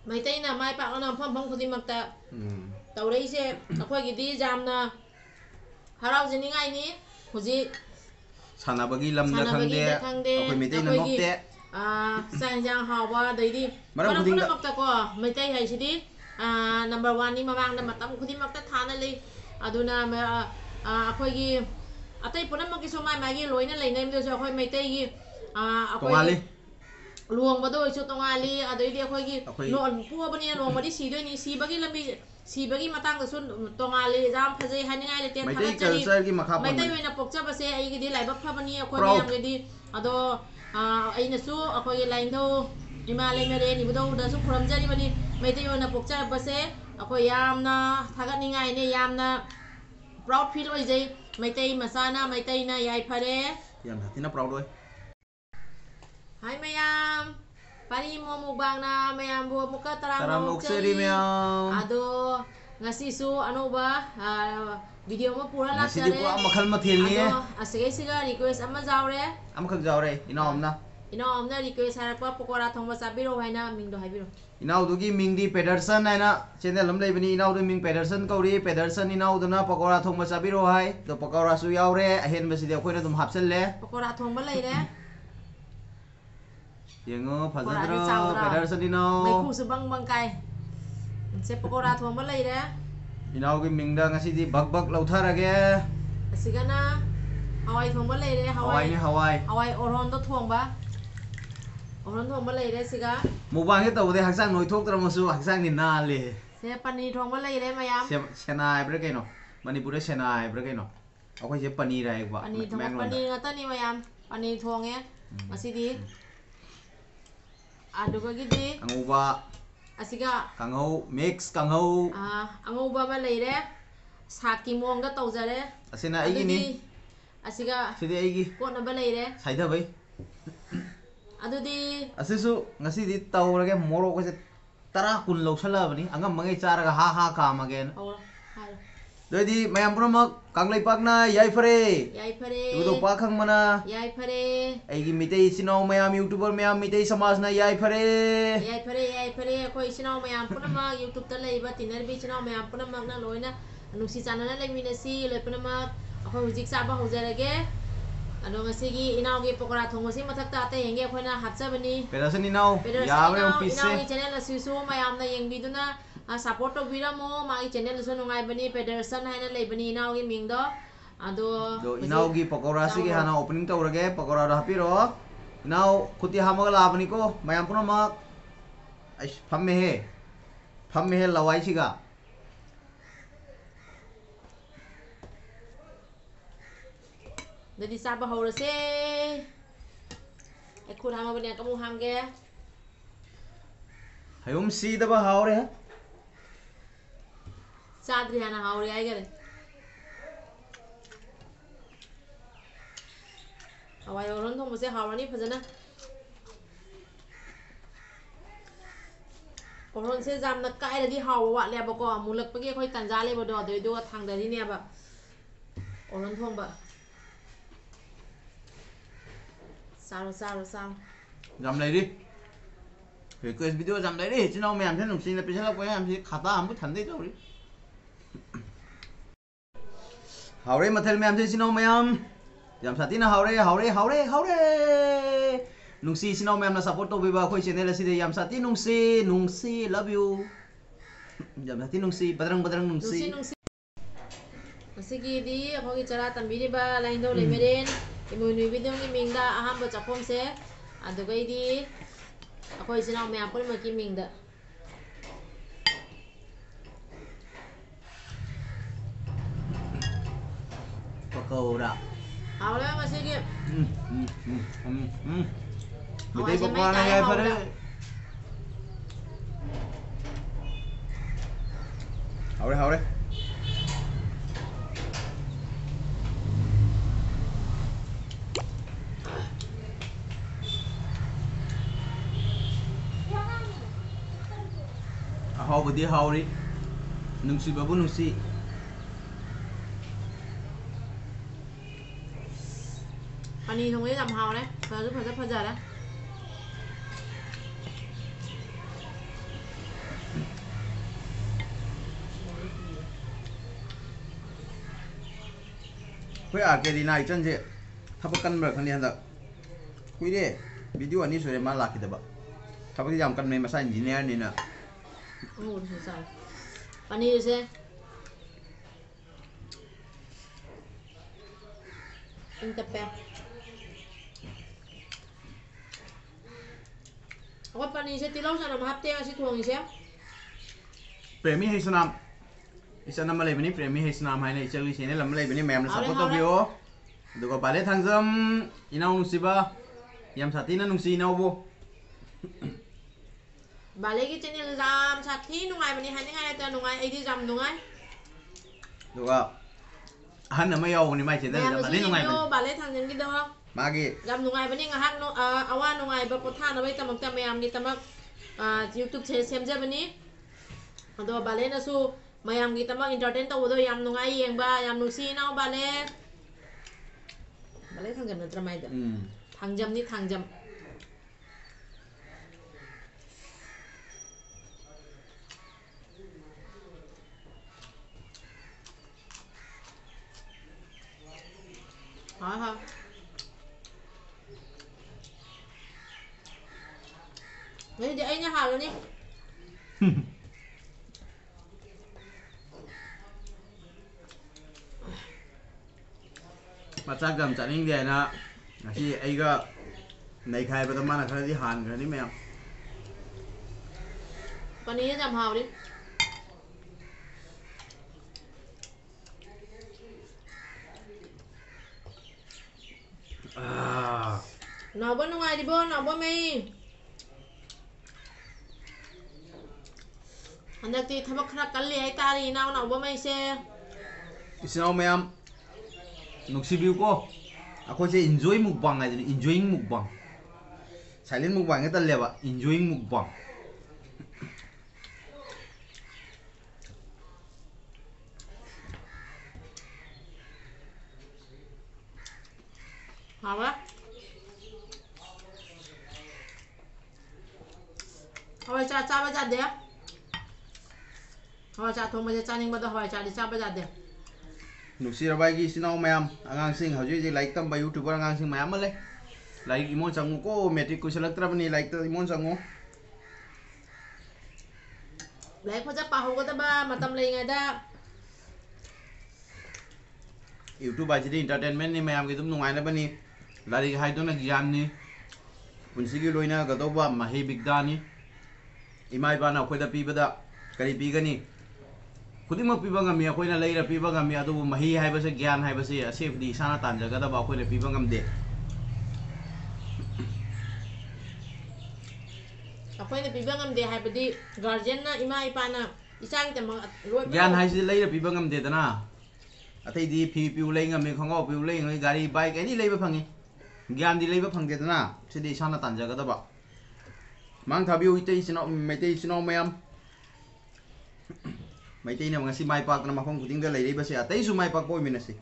ꯃꯩꯇꯩꯅ ꯃꯥꯏ ꯄꯥꯛꯂꯅ ꯃꯐꯝ ꯈꯨꯗꯤꯡꯃꯛꯇ ꯇꯧꯔꯛꯏꯁꯦ ꯑꯩꯈꯣꯏꯒꯤꯗꯤ ꯌꯥꯝꯅ ꯍꯔꯥꯎꯖꯅꯤꯡꯉꯥꯏꯅꯤ ꯍꯧꯖꯤꯛ ꯁꯥꯟꯅꯕꯒꯤ ꯂꯝꯗ ꯈꯪꯗꯦ ꯑꯩꯈꯣꯏ ꯃꯩꯇꯩꯅ ꯅꯣꯞꯇꯦ ꯆꯥꯛ ꯏꯟꯖꯥꯡ ꯍꯥꯎꯕ ꯑꯗꯩꯗꯤ ꯃꯔꯝ ꯄꯨꯝꯅꯃꯛꯇꯀꯣ ꯃꯩꯇꯩ ꯍꯥꯏꯁꯤꯗꯤ ꯅꯝꯕꯔ 1ꯅꯤ ꯃꯃꯥꯡꯗ ꯃꯇꯝ ꯈꯨꯗꯤꯡꯃꯛꯇ ꯊꯥꯅ ꯂꯩ ꯑꯗꯨꯅ ꯑꯩꯈꯣꯏꯒꯤ ꯑꯇꯩ ꯄꯨꯝꯅꯃꯛꯀꯤꯁꯨ ꯃꯥꯒꯤ ꯂꯣꯏꯅ ꯂꯩꯅꯔꯤꯕꯗꯁꯨ ꯑꯩꯈꯣꯏ ꯃꯩꯇꯩꯒꯤ ꯑꯩꯈꯣꯏ ꯂꯨꯍꯣꯡꯕꯗ ꯑꯣꯏꯁꯨ ꯇꯣꯉꯥꯜꯂꯤ ꯑꯗꯩꯗꯤ ꯑꯩꯈꯣꯏꯒꯤ ꯄꯣꯛꯑꯕꯅꯤꯅ ꯅꯣꯡꯃꯗꯤ ꯁꯤꯗꯣꯏꯅꯤ ꯁꯤꯕꯒꯤ ꯂꯝꯕꯤ ꯁꯤꯕꯒꯤ ꯃꯇꯥꯡꯗꯁꯨ ꯇꯣꯉꯥꯜꯂꯤ ꯌꯥꯝ ꯐꯖꯩ ꯍꯥꯏꯅꯤꯡꯉꯥꯏ ꯂꯩꯇꯦ ꯊꯥꯒꯠꯆꯔꯤ ꯃꯩꯇꯩ ꯑꯣꯏꯅ ꯄꯣꯛꯆꯕꯁꯦ ꯑꯩꯒꯤꯗꯤ ꯂꯥꯏꯕꯛ ꯐꯕꯅꯤ ꯑꯩꯈꯣꯏ ꯃꯌꯥꯝꯒꯤꯗꯤ ꯑꯗꯣ ꯑꯩꯅꯁꯨ ꯑꯩꯈꯣꯏꯒꯤ ꯂꯥꯏꯅꯤꯡꯊꯧ ꯏꯃꯥ ꯂꯩꯃꯔꯦꯟ ꯏꯕꯨꯙꯧꯗꯁꯨ ꯈꯨꯔꯨꯝꯖꯔꯤꯕꯅꯤ ꯃꯩꯇꯩ ꯑꯣꯏꯅ ꯄꯣꯛꯆꯔꯛꯄꯁꯦ ꯑꯩꯈꯣꯏ ꯌꯥꯝꯅ ꯊꯥꯒꯠꯅꯤꯡꯉꯥꯏꯅꯤ ꯌꯥꯝꯅ ꯄ꯭ꯔꯥꯎꯗ ꯐꯤꯜ ꯑꯣꯏꯖꯩ ꯃꯩꯇꯩ ꯃꯆꯥꯅ ꯃꯩꯇꯩꯅ ꯌꯥꯏꯐꯔꯦ ꯌꯥꯝ ꯊꯤꯅ ꯄ꯭ꯔꯥꯎꯗ ꯑꯣꯏ ꯍꯥꯏ ꯃꯌꯥꯝ ꯄꯥꯔꯤ ꯃꯨꯛꯕꯥꯡꯅ ꯃꯌꯥꯝꯕꯨ ꯑꯃꯨꯛꯀ ꯇꯔꯥꯝꯅ ꯑꯣꯛꯆꯔꯤ ꯑꯗꯣ ꯉꯁꯤꯁꯨ ꯑꯅꯧꯕ ꯚꯤꯗꯤꯑꯣ ꯑꯃ ꯄꯨꯔ ꯂꯥꯛꯆꯔꯦ ꯉꯁꯤꯗꯤ ꯄꯨꯔꯥ ꯃꯈꯜ ꯃꯊꯦꯜꯅꯤ ꯑꯗꯣ ꯑꯁꯤꯒꯩꯁꯤꯒ ꯔꯤꯀ꯭ꯋꯦꯁ ꯑꯃ ꯌꯥꯎꯔꯦ ꯑꯃꯈꯛ ꯌꯥꯎꯔꯦ ꯏꯅꯥꯎ ꯑꯃꯅ ꯔꯤꯀ꯭ꯋꯦꯁ ꯍꯥꯏꯔꯛꯄ ꯄꯀꯣꯔꯥ ꯊꯣꯡꯕ ꯆꯥꯕꯤꯔꯣ ꯍꯥꯏꯅ ꯃꯤꯡꯗꯣ ꯍꯥꯏꯕꯤꯔꯣ इनाउदुगी मिंगदी पेडरसन है ना चैनल हम लेबनी इनाउदु मिंग पेडरसन कौरी पेडरसन इनाउदुना पकोड़ा थोंबा चाबिरो हाय तो पकोड़ा सु यावरे अहेन बसिदे अखोइना दुम हापचल्ले पकोड़ा थोंबा लेरे येंगो फजद्रो पेडरसन इनाउ मैखु सु बंग काय से पकोड़ा थोंबा लेरे इनाउगी मिंगदा ngasiदी बग बग लौथारगे असिगना हवाई थोंबा लेरे हवाई ओरोंदो थोंबा ओरन थोंबा लेरे सिगा मुबांगे तबदे हक्सांग नोइ थोक्तरमसु हक्सांग नि नाले से पनीर थोंबा लेरे मयाम सेनाय ब्रे केनो मणिपुर सेनाय ब्रे केनो अखोइ जे पनीर आइबा paneer ngata ni mayam paneer थोंगे असिदी अदुगगिदी अंगौबा असिगा कांगौ मिक्स कांगौ अंगौबा मा लेरे साकी मोंग दा तौजरे असिना आइगिनी असिगा सिदे आइगी कोना बा लेरे साइदा भाई अदुदी असिसु ngasiदी तौरगे मोरोगसे तरा कुन लौसलाबनी अंगम मंगै चारगा हा हा कामगेन दोदी मयाम पुरमक कांगलै पाकना याइफरे इबुदो पाखंग मना याइफरे एगी मितै सिनाउ मयाम यूट्यूबर मयाम मितै समाजना याइफरे अखोइ सिनाउ मयाम पुरमक यूट्यूब ता लैबा तिनरबी सिनाउ मयाम पुरमक ना लोइना नुसी चानना लेमिनसी लोइ पुरमक अखोइ हुजिक चाबा हौजरगे अदो ngasiगी inaugi pokora thongasi mathakta ate yenge khoina hapchabani pedasan inau yawe pisse inaugi channel asisu mayamna yengbiduna support to biramo magi channel su nungai bani pedersan haina leibani inaugi mingdo ado inaugi pokora sigi hana opening tawrage pokora da hapiro inau khuti hamaga labani ko mayam puna ma ai phamme he lawai siga Jadi sabah haurase ekun hama bani kamu hamge hayum si daba haure ha sadri hana haure ai gare awai oron thong mase haurani phajana oron se jamna kai radi hawa wa le ba ko mulak pagi khoi tanja le ba do do thang dari ne ba oron thong ba Sao jam lai đi request video jam lai đi chứ nào mày làm thế nông sinh là bây giờ là quay làm gì khata không biết thành đấy đâu đi hào đấy mà thèm mày làm thế chứ nào mày làm jam sát na hào đấy nông sinh chứ nào mày làm là support tôi bây giờ khôi channel là gì đấy jam sát nông sinh love you jam sát nông sinh badrang nông sinh Sige di ako gicara tambiri ba lain daw lemeren imunui video ni mingda aham ba chapom se adugai di ako isinaw me apol maki mingda pakora awala ma sige Bitai pakora na gaya pare haure ahauba di hauri nungsi babu nungsi pani thong ấy làm hào đấy và rất là phật đấy Koi arcade na itan je thapakan ber khani handa kuide video ani sore ma laki daba thapaki jam kan me masa engineer ni na oh susah paneer se intep ya ako paneer se tilaw sana mahapte kasi tuang isya premi hai sanam isa na malay bani premi hai sanam hai na isa wi sene lam malay bani ma'am na support to bio duga bale thangjam inaw nusiba yam sati na nungsi inaw bo bale ki channel jam sathi nungai bani hai ngai ta nungai ai di jam nungai duga han na mayaw ni mai channel jam bale nungai bale thangjam ki do magi jam nungai bani ngahak no awa nungai ba potha na bai tamak ta mayam ni tamak YouTube semja bani ado bale na su mayam gi tamak entertain tawdo yam nungai yengba yam nusi naw bale thangjam na tramai da thangjam ni thangjam ha Ini dia nya hal ni. Macam gam cakning dia na nasi aiga naik khai pada mana kerana di han kerana ni memang. Paneer jam hal ni. Nào bữa ngoài đi bữa nào bữa mày anh đã đi thăm khắc cắn lì ta đi nào bữa mày xe Isinaw mayam nuksi view ko ako se enjoy mukbang ay enjoying mukbang silent mukbang ito leba enjoying mukbang hả hỏi cha bây giờ đấy hỏi cha thùng bây giờ cha nhưng mà tôi hỏi cha đi cha bây giờ đấy nuksi rabai gi isinaw mayam angang sing haju ji like tam ba youtuber angang sing mayam male like imon sangu ko metric ko select trabani like ta imon sangu lấy ko cha pa ho ko ta ba matam lei ngai da YouTube ba ji entertainment ni mayam gi tum nungai na bani lari hai to na gyan ni punsi gi loina ga do ba mahi bigda ni imai ba na khoi da pi ba da kari pi ga ni खुदिमक पीबा ngami akoina leira píba ngami adu mahi haiba se gyan haiba se asif di sana tanjaga da ba akoina píba ngamde akoina píba ngamde haibadi guardian na ima ipa na isang te mang loi gyan hai se leira píba ngamde dana atai di phi piu lei ngami khongo piu lei ngai gari bike ani leiba phangi gyan di leiba phangde dana se di sana tanjaga da ba mang thabiu itei sino metei sino mayam mấy tay nào ngasi mai pak na mafang kuting da lai ba se ateisu mai pak boy minasi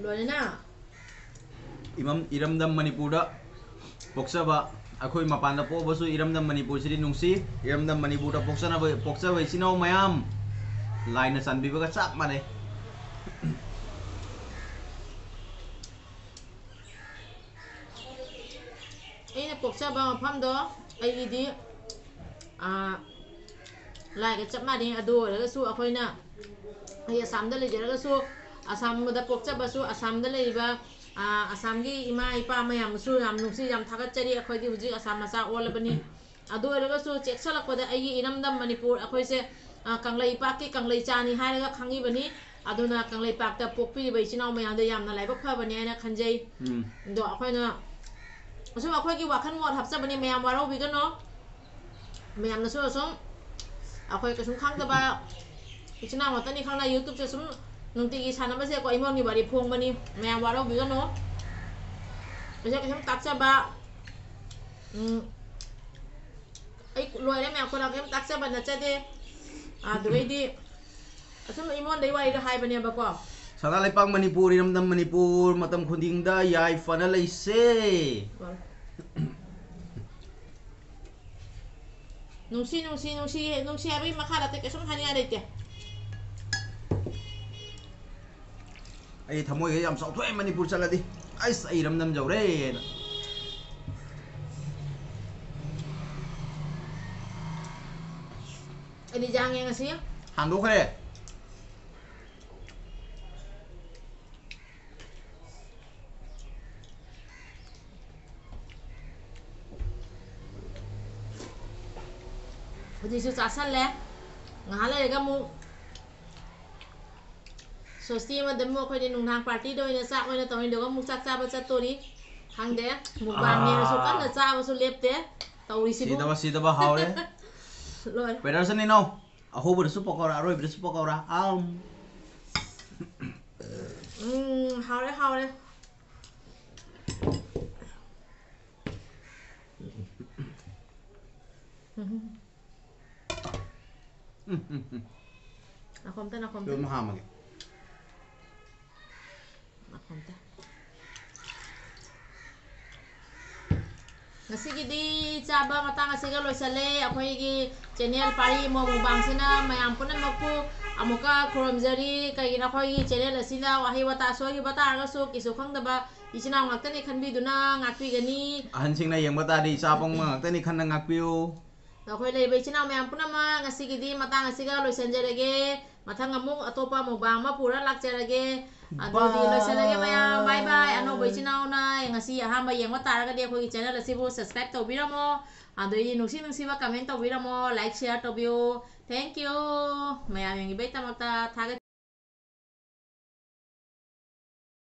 loi na iramdam manipura poksa ba akhoi mapanda po basu iramdam manipur siri nungsi iramdam manipur da poksa bai sinau mayam line na sanbi ba chak mane ina poksa ba pham do ai di lai ka chap ma ding adu la su akoina ai asam da le jara su asam da poksa ba su asam da le ba asam gi ima ipa mayam su yam nuksi yam thagat chari akhoi di huji asam masa ol bani adu la su chek salak ko da ai iramdam manipur akhoi se kanglai pa ki kanglai chani hai la khangi bani aduna kanglai pak ta pokpi bai chinau mayam da yam na lai ba kha bani ana khanjai do akhoi na asu akhoi gi wakhan ngot hapsa bani mayam warau bi gan no mayam na su song akhoi ka sum khang da ba ichina wa tani khang na YouTube se sum nungtigi sana ba se ko imon ni bari phong bani mayam warau bi gan no bây giờ cái chúng tắt ba ấy lôi đấy mẹ con nào cái tắt ba là chơi đi đuổi đi asum imon dei wai da hai bane ba ko Sana Laipang Manipur iramdam Manipur matam khudingda yai fana leise nungsi abi makhal ate kesum hanya dei te ai thamoi yam sau thoi Manipur chaladi ai sai iramdam jaure ini jang yang ngasih hang do khare Hujung sasan le ngale ga mu sosti ma demo ko ni nung nang party do ina sa ko na to ndo ga mu sak sa ba sa tori hang de mu ba ni so kan na sa ba so lepte tauri si bu sida ba haure lor Pedersen ni no ahauba su pokora roi su pokora haure nakomta Film hamage nakomta ngasigi di chaba matang asiga loisale akhoi gi channel pari mo mubang sina mayam punan maku amuka kromjari kaigina khoi gi channel asina wahi wata so gi bata ga so kisu khangdaba ichina ngakta ni khanbi duna ngakpi gani ahan singna yang bata di sapong ma tani khanna ngakpiu akhoi lei bai china mayam punama ngasigi di matang asiga loisanjarage mathang amuk atopa mubang ma pura lakjarage adodi loisanage mayam bye bye ano bai china na ngasi ahamba yengwa taraga de khoi channel asibu subscribe tobiramo adoi nungsi ba comment tobiramo like share tobiu thank you mayam yengi bai tamata thaga